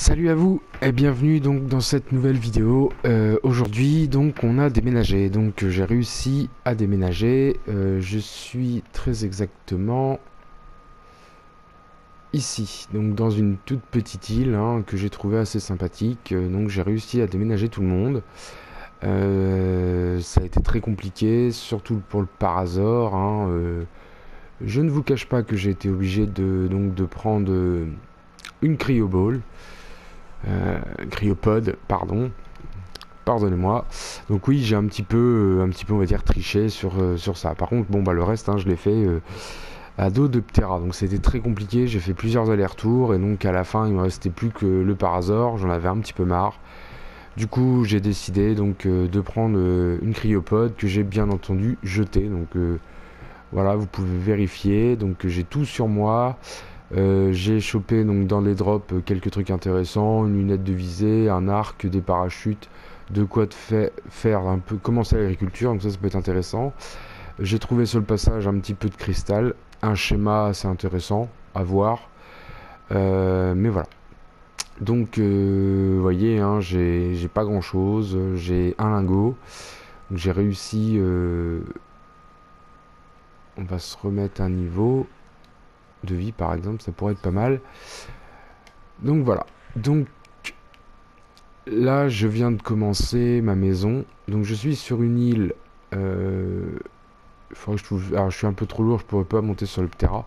Salut à vous et bienvenue donc dans cette nouvelle vidéo. Aujourd'hui donc on a déménagé, donc j'ai réussi à déménager. Je suis très exactement ici, donc dans une toute petite île que j'ai trouvé assez sympathique. Donc j'ai réussi à déménager tout le monde. Ça a été très compliqué, surtout pour le Parasor. Je ne vous cache pas que j'ai été obligé de prendre une cryoball. Cryopode, pardonnez-moi. Donc oui, j'ai un petit peu, on va dire, triché sur ça. Par contre, bon, bah le reste, je l'ai fait à dos de Ptera. Donc c'était très compliqué. J'ai fait plusieurs allers-retours et donc à la fin, il me restait plus que le Parasor. J'en avais un petit peu marre. Du coup, j'ai décidé donc de prendre une cryopode que j'ai bien entendu jetée. Donc voilà, vous pouvez vérifier. Donc j'ai tout sur moi. J'ai chopé donc dans les drops quelques trucs intéressants, une lunette de visée, un arc, des parachutes, de quoi faire un peu commencer l'agriculture, donc ça peut être intéressant. J'ai trouvé sur le passage un petit peu de cristal, un schéma assez intéressant à voir, mais voilà. Donc vous voyez, j'ai pas grand chose, j'ai un lingot, donc j'ai réussi, on va se remettre un niveau de vie par exemple, ça pourrait être pas mal. Donc voilà. Donc là, je viens de commencer ma maison. Donc je suis sur une île. Faudrait que je trouve. Alors je suis un peu trop lourd, je pourrais pas monter sur le Ptera.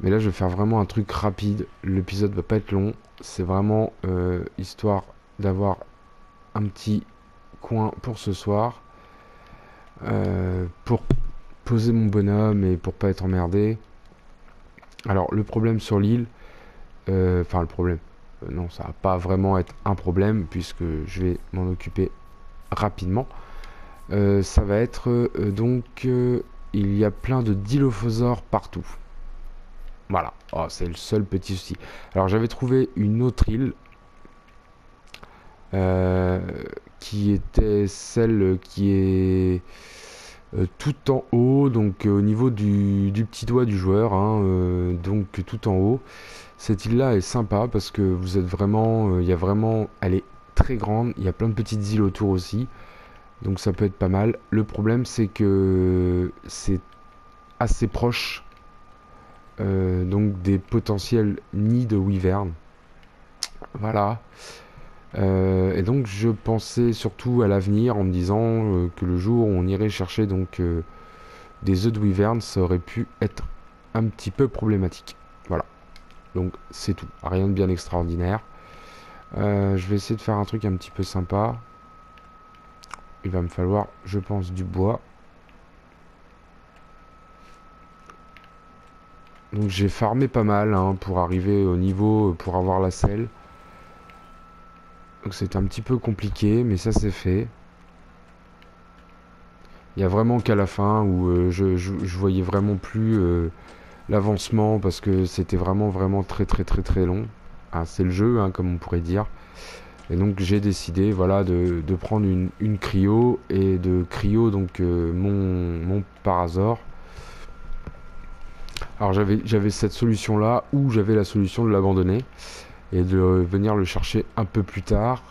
Mais là, je vais faire vraiment un truc rapide. L'épisode va pas être long. C'est vraiment histoire d'avoir un petit coin pour ce soir. Pour poser mon bonhomme et pour pas être emmerdé. Alors le problème sur l'île. Enfin le problème. Non, ça va pas vraiment être un problème puisque je vais m'en occuper rapidement. Ça va être il y a plein de dilophosaures partout. Voilà, oh, c'est le seul petit souci. Alors j'avais trouvé une autre île euh, qui était celle qui est tout en haut, donc au niveau du petit doigt du joueur, donc tout en haut. Cette île-là est sympa parce que vous êtes vraiment, il y a vraiment, elle est très grande, il y a plein de petites îles autour aussi. Donc ça peut être pas mal. Le problème c'est que c'est assez proche donc des potentiels nids de wyvern. Voilà. Et donc je pensais surtout à l'avenir en me disant que le jour où on irait chercher donc des œufs de wyvern, ça aurait pu être un petit peu problématique. Voilà. Donc c'est tout. Rien de bien extraordinaire. Je vais essayer de faire un truc un petit peu sympa. Il va me falloir, je pense, du bois. Donc j'ai farmé pas mal pour arriver au niveau, pour avoir la selle. Donc c'est un petit peu compliqué, mais ça c'est fait. Il y a vraiment qu'à la fin où je voyais vraiment plus l'avancement parce que c'était vraiment très très très très long. C'est le jeu, comme on pourrait dire. Et donc j'ai décidé voilà de prendre une cryo et de cryo donc mon Parasor. Alors j'avais cette solution là ou j'avais la solution de l'abandonner et de venir le chercher un peu plus tard.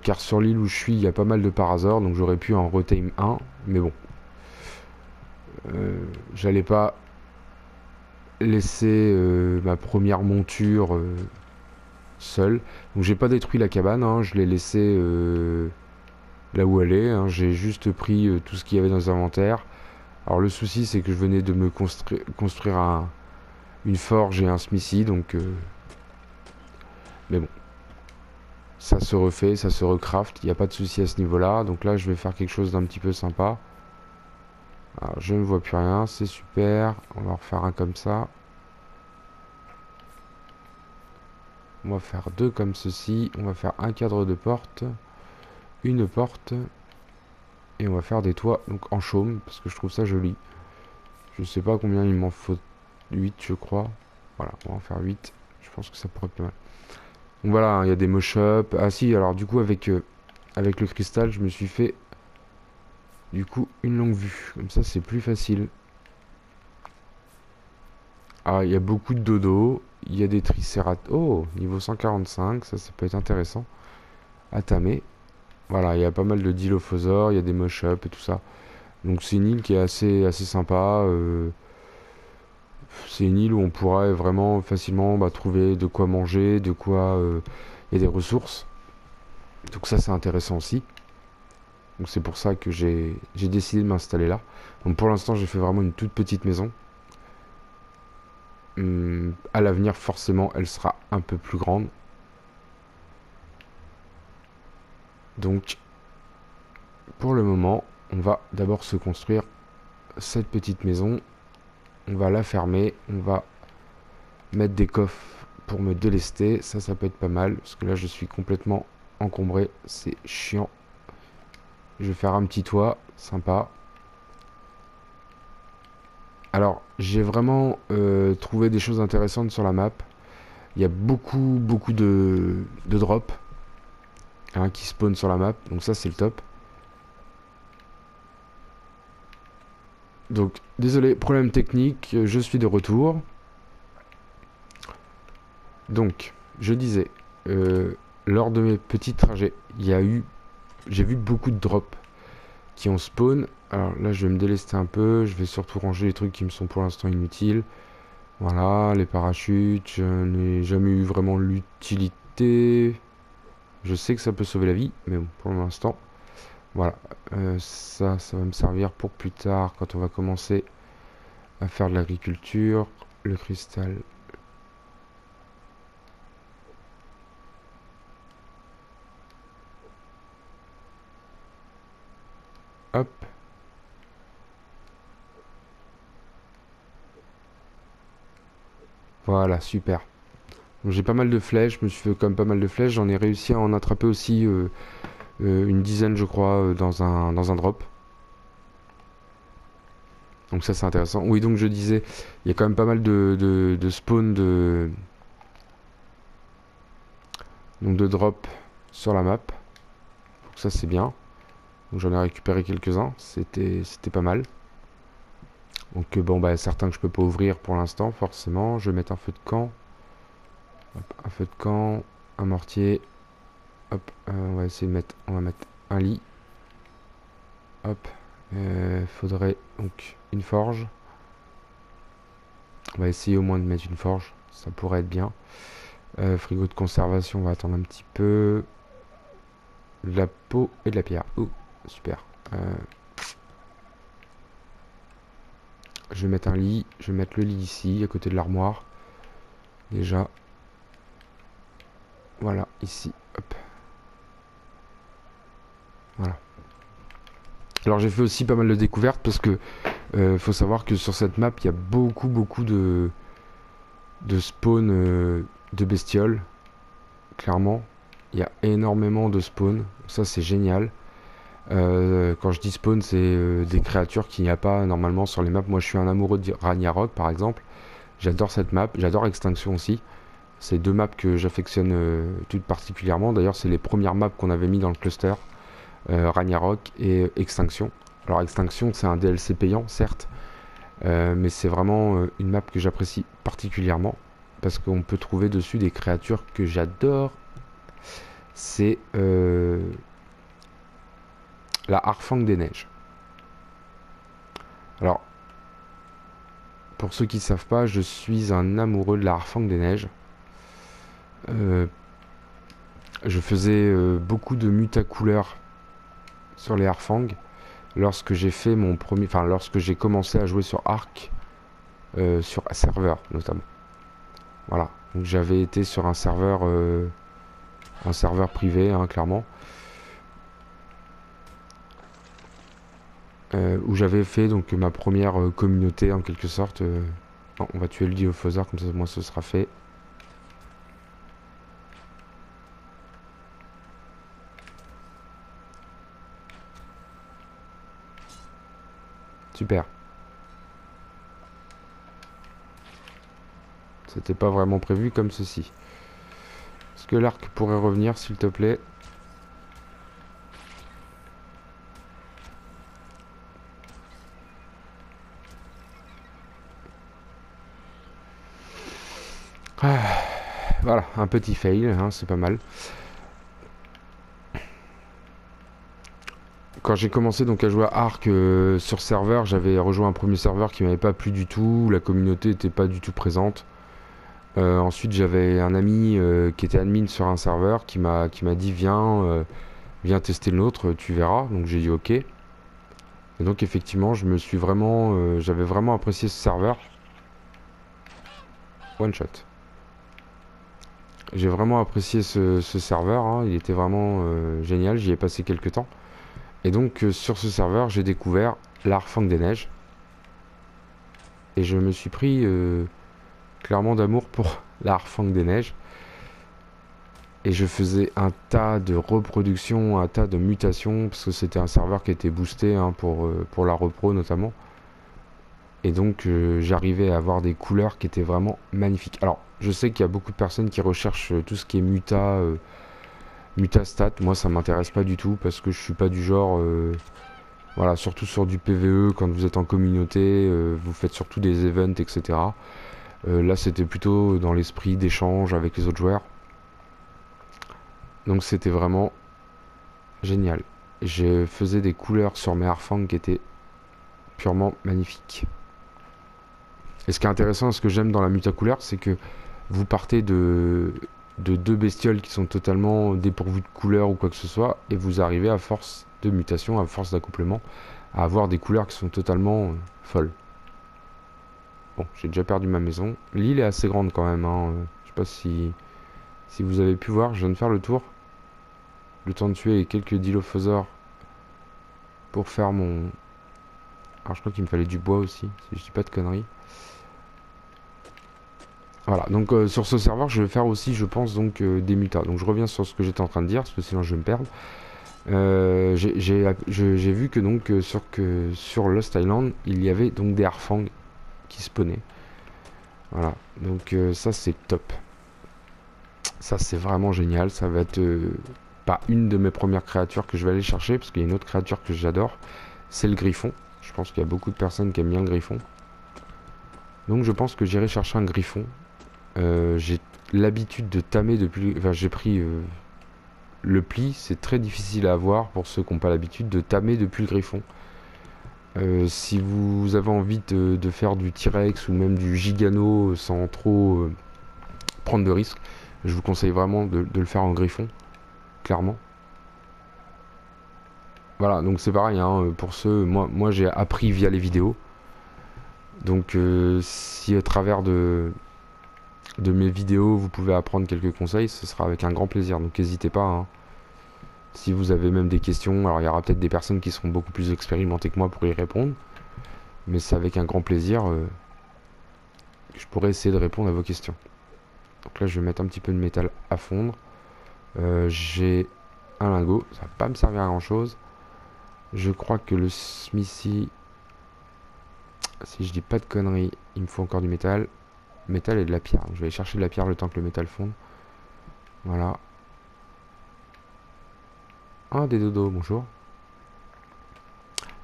Car sur l'île où je suis il y a pas mal de Parasor, donc j'aurais pu en retame un, mais bon. J'allais pas laisser ma première monture seule. Donc j'ai pas détruit la cabane, je l'ai laissé là où elle est. J'ai juste pris tout ce qu'il y avait dans les inventaires. Alors le souci c'est que je venais de me construire une forge et un smithy, donc mais bon, ça se refait, ça se recraft, il n'y a pas de souci à ce niveau là. Donc là je vais faire quelque chose d'un petit peu sympa. Alors, je ne vois plus rien, c'est super. On va en refaire un comme ça. On va faire deux comme ceci. On va faire un cadre de porte, une porte, et on va faire des toits donc en chaume parce que je trouve ça joli. Je sais pas combien il m'en faut, 8 je crois. Voilà, on va en faire 8. Je pense que ça pourrait être pas mal. Donc voilà, il y a des mosh-up. Ah si, alors du coup avec le cristal, je me suis fait du coup une longue vue. Comme ça c'est plus facile. Ah, il y a beaucoup de dodo. Il y a des tricératops. Oh, niveau 145, ça peut être intéressant. À tamer. Voilà, il y a pas mal de dilophosaures, il y a des mush-up et tout ça. Donc c'est une île qui est assez sympa. C'est une île où on pourrait vraiment facilement trouver de quoi manger, de quoi... Il y a des ressources. Donc ça c'est intéressant aussi. Donc c'est pour ça que j'ai décidé de m'installer là. Donc pour l'instant j'ai fait vraiment une toute petite maison. À l'avenir forcément elle sera un peu plus grande. Donc pour le moment on va d'abord se construire cette petite maison. On va la fermer. On va mettre des coffres pour me délester. Ça peut être pas mal. Parce que là je suis complètement encombré. C'est chiant. Je vais faire un petit toit. Sympa. Alors, j'ai vraiment trouvé des choses intéressantes sur la map. Il y a beaucoup de drops qui spawnent sur la map. Donc ça, c'est le top. Donc, désolé, problème technique. Je suis de retour. Donc, je disais, lors de mes petits trajets, j'ai vu beaucoup de drops qui ont spawn. Alors là, je vais me délester un peu. Je vais surtout ranger les trucs qui me sont pour l'instant inutiles. Voilà, les parachutes, je n'ai jamais eu vraiment l'utilité. Je sais que ça peut sauver la vie, mais bon, pour l'instant, voilà. Ça va me servir pour plus tard, quand on va commencer à faire de l'agriculture. Le cristal. Hop. Voilà, super. Donc j'ai pas mal de flèches, je me suis fait quand même pas mal de flèches. J'en ai réussi à en attraper aussi une dizaine, je crois, dans un drop. Donc ça c'est intéressant. Oui, donc je disais, il y a quand même pas mal de spawn de drop sur la map. Donc ça c'est bien. Donc j'en ai récupéré quelques-uns, c'était pas mal. Donc bon certains que je peux pas ouvrir pour l'instant forcément. Je vais mettre un feu de camp. Hop, un feu de camp, un mortier. Hop, on va mettre un lit. Hop, faudrait donc une forge. On va essayer au moins de mettre une forge, ça pourrait être bien. Frigo de conservation, on va attendre un petit peu. De la peau et de la pierre. Oh, super. Je vais mettre un lit. Je vais mettre le lit ici, à côté de l'armoire. Déjà. Voilà, ici. Hop. Voilà. Alors j'ai fait aussi pas mal de découvertes parce que faut savoir que sur cette map, il y a beaucoup de spawn de bestioles. Clairement. Il y a énormément de spawn. Ça c'est génial. Quand je dis spawn, c'est des créatures qu'il n'y a pas normalement sur les maps. Moi je suis un amoureux de Ragnarok par exemple. J'adore cette map. J'adore Extinction aussi. C'est deux maps que j'affectionne tout particulièrement. D'ailleurs, c'est les premières maps qu'on avait mis dans le cluster. Ragnarok et Extinction. Alors Extinction, c'est un DLC payant, certes. Mais c'est vraiment une map que j'apprécie particulièrement. Parce qu'on peut trouver dessus des créatures que j'adore. C'est la Harfang des Neiges. Alors, pour ceux qui ne savent pas, je suis un amoureux de la Harfang des Neiges. Je faisais beaucoup de mutacouleurs sur les Harfang lorsque j'ai fait lorsque j'ai commencé à jouer sur Arc, sur serveur notamment. Voilà, donc j'avais été sur un serveur privé, clairement, où j'avais fait donc ma première communauté en quelque sorte. Non, on va tuer le Dilophosaure, comme ça moi ce sera fait. Super. C'était pas vraiment prévu comme ceci. Est-ce que l'arc pourrait revenir, s'il te plaît? voilà, un petit fail, hein, c'est pas mal. Quand j'ai commencé donc à jouer à Ark sur serveur, j'avais rejoint un premier serveur qui m'avait pas plu du tout, la communauté était pas du tout présente. Ensuite j'avais un ami qui était admin sur un serveur qui m'a dit viens tester le nôtre, tu verras. Donc j'ai dit ok. Et donc effectivement j'avais vraiment apprécié ce serveur. One shot. J'ai vraiment apprécié ce serveur, hein, il était vraiment génial, j'y ai passé quelques temps. Et donc sur ce serveur j'ai découvert la Harfang des Neiges. Et je me suis pris clairement d'amour pour la Harfang des Neiges. Et je faisais un tas de reproductions, un tas de mutations, parce que c'était un serveur qui était boosté hein, pour la repro notamment. Et donc j'arrivais à avoir des couleurs qui étaient vraiment magnifiques. Alors je sais qu'il y a beaucoup de personnes qui recherchent tout ce qui est mutastat. Moi ça m'intéresse pas du tout parce que je suis pas du genre... voilà, surtout sur du PvE, quand vous êtes en communauté, vous faites surtout des events, etc. Là c'était plutôt dans l'esprit d'échange avec les autres joueurs. Donc c'était vraiment génial. Je faisais des couleurs sur mes Harfang qui étaient purement magnifiques. Et ce qui est intéressant, ce que j'aime dans la mutacouleur, c'est que vous partez de deux bestioles qui sont totalement dépourvues de couleurs ou quoi que ce soit, et vous arrivez à force de mutation, à force d'accouplement, à avoir des couleurs qui sont totalement folles. Bon, j'ai déjà perdu ma maison. L'île est assez grande quand même, hein. Je sais pas si vous avez pu voir, je viens de faire le tour. Le temps de tuer quelques dilophosaures pour faire mon... Alors je crois qu'il me fallait du bois aussi, si je dis pas de conneries. Voilà, donc sur ce serveur, je vais faire aussi, je pense, donc des mutas. Donc je reviens sur ce que j'étais en train de dire, parce que sinon je vais me perdre. J'ai vu que donc sur Lost Island, il y avait donc des Harfang qui spawnaient. Voilà, donc ça c'est top. Ça c'est vraiment génial, ça va être pas une de mes premières créatures que je vais aller chercher, parce qu'il y a une autre créature que j'adore, c'est le griffon. Je pense qu'il y a beaucoup de personnes qui aiment bien le griffon. Donc je pense que j'irai chercher un griffon. J'ai l'habitude de tamer depuis... Enfin j'ai pris le pli, c'est très difficile à avoir pour ceux qui n'ont pas l'habitude de tamer depuis le griffon. Si vous avez envie de faire du T-Rex ou même du Gigano sans trop prendre de risques, je vous conseille vraiment de le faire en griffon, clairement. Voilà, donc c'est pareil, hein, pour ceux, moi j'ai appris via les vidéos. Donc si à travers de mes vidéos vous pouvez apprendre quelques conseils, ce sera avec un grand plaisir, donc n'hésitez pas. Hein. Si vous avez même des questions, alors il y aura peut-être des personnes qui seront beaucoup plus expérimentées que moi pour y répondre. Mais c'est avec un grand plaisir que je pourrais essayer de répondre à vos questions. Donc là je vais mettre un petit peu de métal à fondre. J'ai un lingot, ça va pas me servir à grand chose. Je crois que le smithy, si je dis pas de conneries, il me faut encore du métal. Métal et de la pierre. Donc je vais aller chercher de la pierre le temps que le métal fonde. Voilà. Ah, des dodos, bonjour.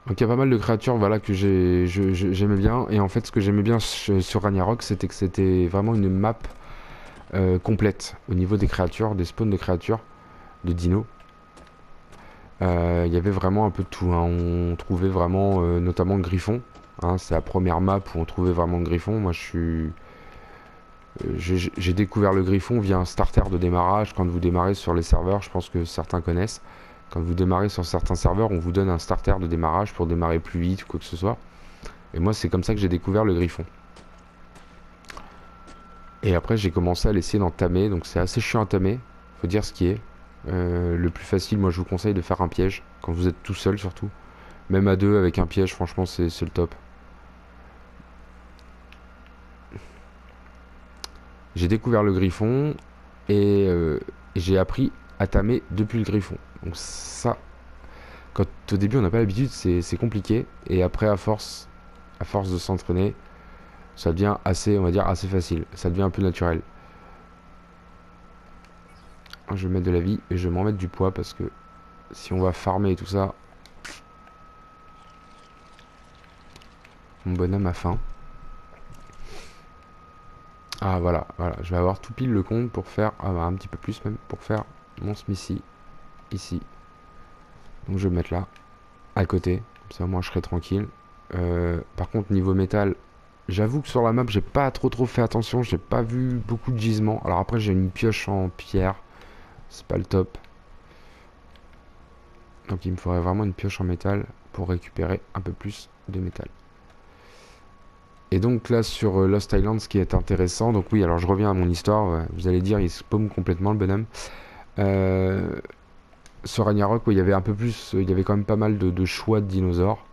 Donc il y a pas mal de créatures voilà, que j'aimais bien. Et en fait, ce que j'aimais bien sur Ragnarok, c'était que c'était vraiment une map complète au niveau des créatures, des spawns de créatures, de dinos. Il y avait vraiment un peu de tout. Hein. On trouvait vraiment, notamment le griffon. Hein. C'est la première map où on trouvait vraiment le griffon. Moi, j'ai découvert le griffon via un starter de démarrage. Quand vous démarrez sur les serveurs, je pense que certains connaissent. Quand vous démarrez sur certains serveurs, on vous donne un starter de démarrage pour démarrer plus vite ou quoi que ce soit. Et moi, c'est comme ça que j'ai découvert le griffon. Et après, j'ai commencé à l'essayer d'entamer. Donc c'est assez chiant à tamer. Faut dire ce qui est. Le plus facile, moi je vous conseille de faire un piège. Quand vous êtes tout seul surtout. Même à deux avec un piège, franchement c'est le top. J'ai découvert le griffon. Et j'ai appris à tamer depuis le griffon. Donc ça, quand au début on n'a pas l'habitude, c'est compliqué. Et après à force de s'entraîner, ça devient assez, on va dire, assez facile. Ça devient un peu naturel. Je vais mettre de la vie et je vais m'en mettre du poids parce que si on va farmer et tout ça, mon bonhomme a faim. Ah voilà, voilà, je vais avoir tout pile le compte pour faire, ah, bah, un petit peu plus même, pour faire mon Smithy, ici. Donc je vais mettre là, à côté, comme ça moi je serai tranquille. Par contre niveau métal, j'avoue que sur la map j'ai pas trop fait attention, j'ai pas vu beaucoup de gisements. Alors après j'ai une pioche en pierre, c'est pas le top. Donc il me faudrait vraiment une pioche en métal pour récupérer un peu plus de métal. Et donc là sur Lost Island, ce qui est intéressant, donc oui, alors je reviens à mon histoire, vous allez dire il se paume complètement le bonhomme. Sur Ragnarok, il y avait un peu plus, il y avait quand même pas mal de choix de dinosaures.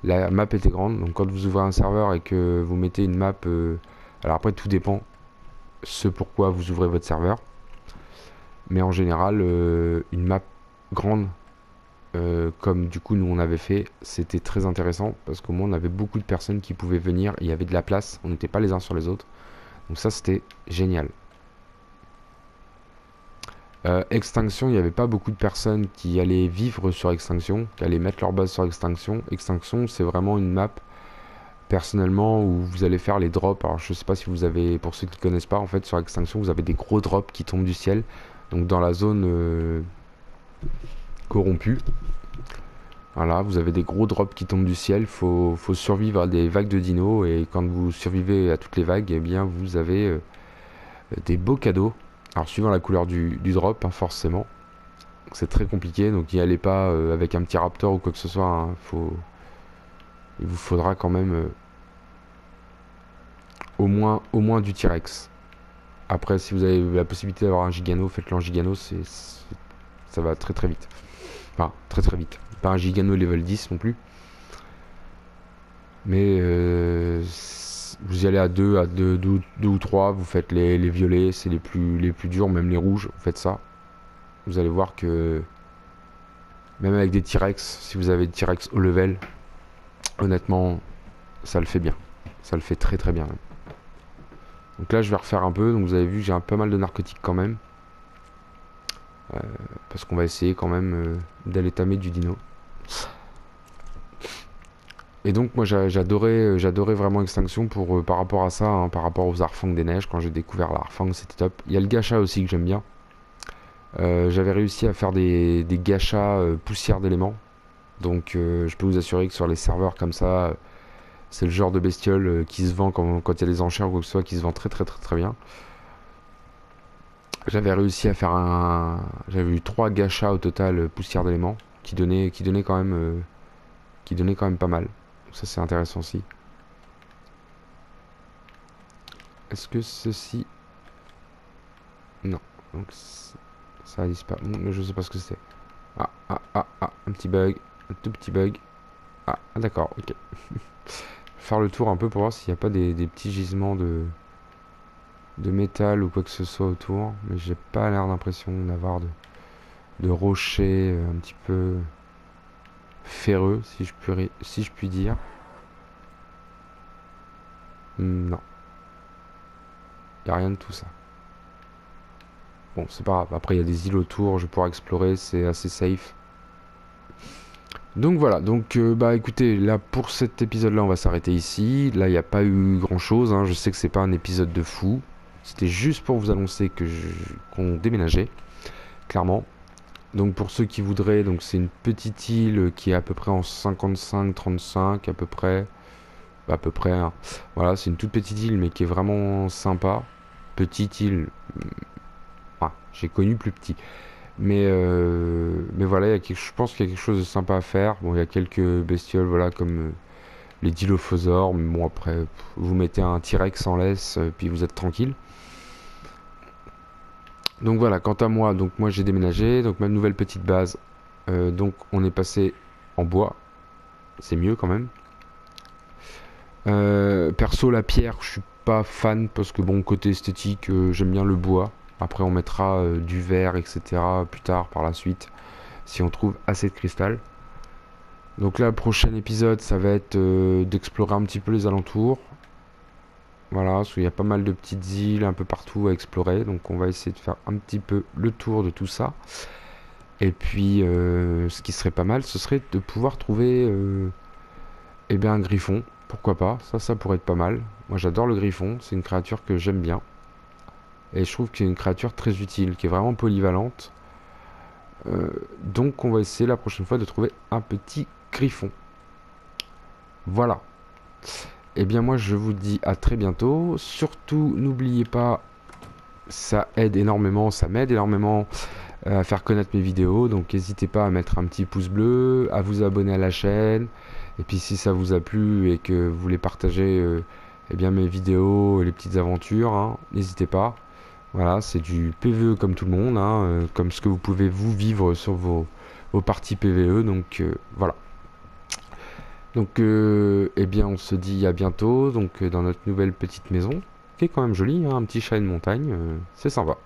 La map était grande, donc quand vous ouvrez un serveur et que vous mettez une map, alors après tout dépend ce pourquoi vous ouvrez votre serveur, mais en général une map grande, comme du coup nous on avait fait, c'était très intéressant parce qu'au moins on avait beaucoup de personnes qui pouvaient venir, il y avait de la place, on n'était pas les uns sur les autres, donc ça c'était génial. Extinction, il n'y avait pas beaucoup de personnes qui allaient vivre sur Extinction, qui allaient mettre leur base sur Extinction. Extinction, c'est vraiment une map, personnellement, où vous allez faire les drops. Alors, je sais pas si vous avez, pour ceux qui ne connaissent pas, en fait, sur Extinction, vous avez des gros drops qui tombent du ciel. Donc, dans la zone corrompue, voilà, vous avez des gros drops qui tombent du ciel. Faut survivre à des vagues de dinos. Et quand vous survivez à toutes les vagues, eh bien, vous avez des beaux cadeaux. Alors, suivant la couleur du drop, hein, forcément. C'est très compliqué, donc n'y allez pas avec un petit raptor ou quoi que ce soit, hein. Il vous faudra quand même au moins du T-Rex. Après, si vous avez la possibilité d'avoir un Gigano, faites-le en Gigano, ça va très vite. Enfin, très vite. Pas un Gigano level 10 non plus. Mais vous y allez à deux ou trois, vous faites les violets, c'est les plus durs, même les rouges, vous faites ça. Vous allez voir que même avec des T-Rex, si vous avez des T-Rex au level, honnêtement, ça le fait bien. Ça le fait très bien même. Donc là, je vais refaire un peu. Donc vous avez vu que j'ai pas mal de narcotiques quand même. Parce qu'on va essayer quand même d'aller tamer du dino. Et donc moi j'adorais vraiment Extinction par rapport à ça, hein, par rapport aux Harfangs des neiges. Quand j'ai découvert la Harfang, c'était top. Il y a le gacha aussi que j'aime bien. J'avais réussi à faire des gachas poussière d'éléments. Donc je peux vous assurer que sur les serveurs comme ça, c'est le genre de bestiole qui se vend quand il y a des enchères ou quoi que ce soit, qui se vend très bien. J'avais réussi à faire j'avais eu 3 gachas au total poussière d'éléments qui donnaient quand même pas mal. Donc ça c'est intéressant aussi. Est-ce que ceci... Non. Donc ça disparaît. Je sais pas ce que c'est. Un petit bug. Un tout petit bug. Ah d'accord, ok. Faire le tour un peu pour voir s'il n'y a pas des petits gisements de métal ou quoi que ce soit autour. Mais j'ai pas l'air d'impression d'avoir de rochers un petit peu ferreux, si je puis dire. Non. Il n'y a rien de tout ça. Bon, c'est pas grave. Après, il y a des îles autour, je pourrais explorer, c'est assez safe. Donc voilà, donc bah écoutez, là pour cet épisode-là, on va s'arrêter ici. Là, il n'y a pas eu grand-chose, hein. Je sais que c'est pas un épisode de fou. C'était juste pour vous annoncer qu'on déménageait, clairement. Donc pour ceux qui voudraient, donc c'est une petite île qui est à peu près en 55-35 à peu près. Hein. Voilà, c'est une toute petite île mais qui est vraiment sympa. Petite île, j'ai connu plus petit. Mais voilà, je pense qu'il y a quelque chose de sympa à faire. Bon, il y a quelques bestioles, voilà, comme les dilophosaures. Mais bon, après, vous mettez un T-Rex en laisse, puis vous êtes tranquille. Donc voilà, quant à moi, donc moi j'ai déménagé, donc ma nouvelle petite base, donc on est passé en bois, c'est mieux quand même. Perso la pierre, je suis pas fan parce que bon côté esthétique, j'aime bien le bois. Après on mettra du verre, etc. plus tard par la suite, si on trouve assez de cristal. Donc là, le prochain épisode, ça va être d'explorer un petit peu les alentours. Voilà, parce qu'il y a pas mal de petites îles un peu partout à explorer. Donc on va essayer de faire un petit peu le tour de tout ça. Et puis, ce qui serait pas mal, ce serait de pouvoir trouver un griffon. Pourquoi pas, ça pourrait être pas mal. Moi j'adore le griffon, c'est une créature que j'aime bien. Et je trouve que c'est une créature très utile, qui est vraiment polyvalente. Donc on va essayer la prochaine fois de trouver un petit griffon. Voilà. Et bien moi je vous dis à très bientôt. Surtout n'oubliez pas, ça aide énormément, ça m'aide énormément à faire connaître mes vidéos. Donc n'hésitez pas à mettre un petit pouce bleu, à vous abonner à la chaîne. Et puis si ça vous a plu et que vous voulez partager eh bien mes vidéos, les petites aventures, hein, n'hésitez pas. Voilà, c'est du PvE comme tout le monde, hein, comme ce que vous pouvez vous vivre sur vos parties PvE. Donc voilà. Donc eh bien on se dit à bientôt donc dans notre nouvelle petite maison, qui est quand même jolie, hein, un petit chat et une montagne, c'est sympa.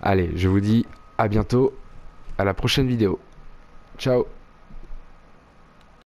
Allez, je vous dis à bientôt, à la prochaine vidéo. Ciao.